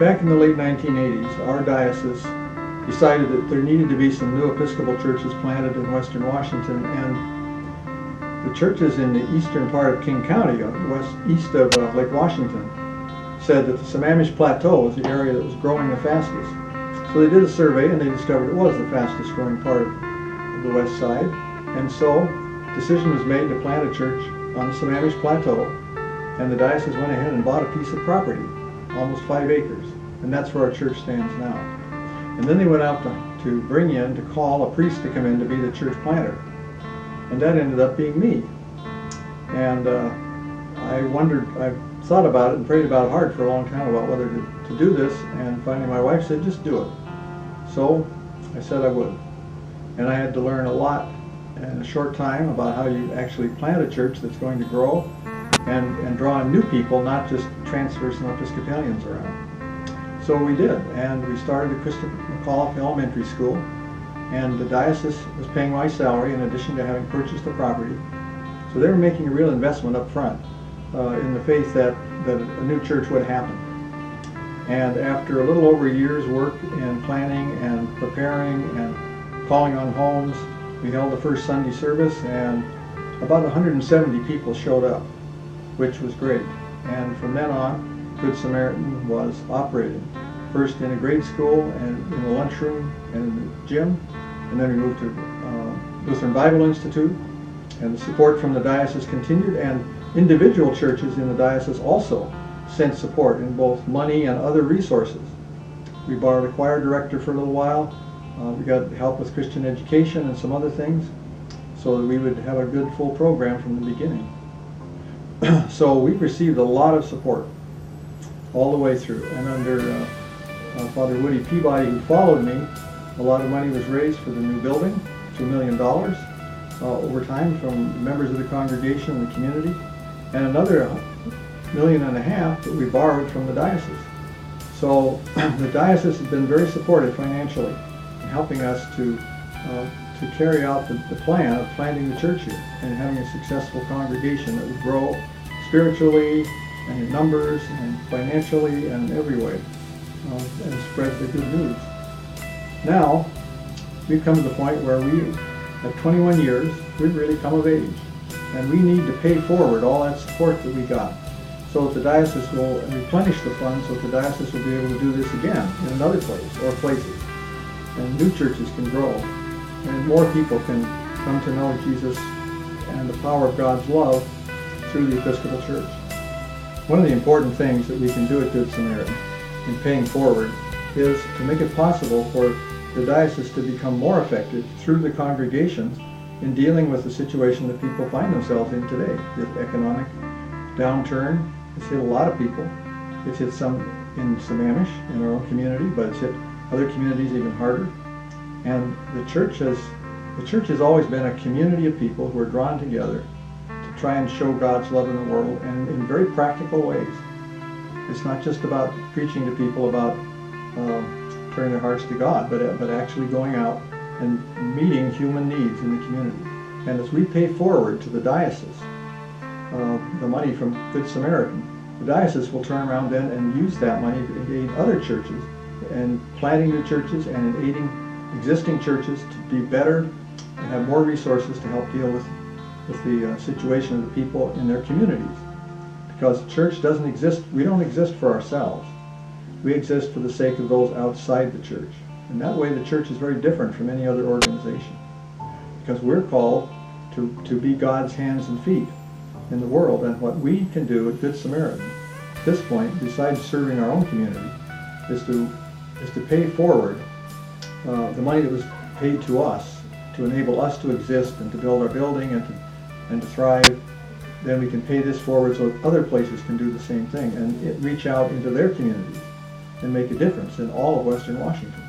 back in the late 1980s, our diocese decided that there needed to be some new Episcopal churches planted in Western Washington, and the churches in the eastern part of King County, east of Lake Washington, said that the Sammamish Plateau was the area that was growing the fastest. So they did a survey and they discovered it was the fastest growing part of the west side, and so the decision was made to plant a church on the Sammamish Plateau, and the diocese went ahead and bought a piece of property, almost 5 acres, and that's where our church stands now. And then they went out to call a priest to come in to be the church planter. And that ended up being me. And I thought about it and prayed about it hard for a long time about whether to do this, and finally my wife said, just do it. So I said I would. And I had to learn a lot in a short time about how you actually plant a church that's going to grow and draw in new people, not just transfer some Episcopalians around. So we did, and we started the Christopher McAuliffe Elementary School, and the diocese was paying my salary in addition to having purchased the property. So they were making a real investment up front in the faith that a new church would happen. And after a little over a year's work in planning and preparing and calling on homes, we held the first Sunday service, and about 170 people showed up, which was great. And from then on, Good Samaritan was operating, first in a grade school and in the lunchroom and in the gym, and then we moved to Lutheran Bible Institute, and the support from the diocese continued, and individual churches in the diocese also sent support in both money and other resources. We borrowed a choir director for a little while. We got help with Christian education and some other things so that we would have a good full program from the beginning. So we received a lot of support all the way through, and under Father Woody Peabody, who followed me, a lot of money was raised for the new building, $2 million over time from members of the congregation and the community, and another $1.5 million that we borrowed from the diocese. So the diocese has been very supportive financially in helping us to carry out the plan of planting the church here and having a successful congregation that would grow spiritually and in numbers and financially and in every way, and spread the good news. Now, we've come to the point where we, at 21 years, we've really come of age, and we need to pay forward all that support that we got so that the diocese will replenish the funds so that the diocese will be able to do this again in another place or places, and new churches can grow, and more people can come to know Jesus and the power of God's love through the Episcopal Church. One of the important things that we can do at Good Samaritan in paying forward is to make it possible for the diocese to become more effective through the congregations in dealing with the situation that people find themselves in today. The economic downturn has hit a lot of people. It's hit some in Sammamish, in our own community, but it's hit other communities even harder. And the church has always been a community of people who are drawn together to try and show God's love in the world, and in very practical ways. It's not just about preaching to people about turning their hearts to God, but actually going out and meeting human needs in the community. And as we pay forward to the diocese the money from Good Samaritan, the diocese will turn around then and use that money to aid other churches, and planting new churches and in aiding existing churches to be better and have more resources to help deal with the situation of the people in their communities. Because the church doesn't exist, we don't exist for ourselves. We exist for the sake of those outside the church. And that way the church is very different from any other organization. Because we're called to be God's hands and feet in the world. And what we can do at Good Samaritan at this point, besides serving our own community, is to pay forward the money that was paid to us to enable us to exist and to build our building and to thrive. Then we can pay this forward so that other places can do the same thing and reach out into their communities and make a difference in all of Western Washington.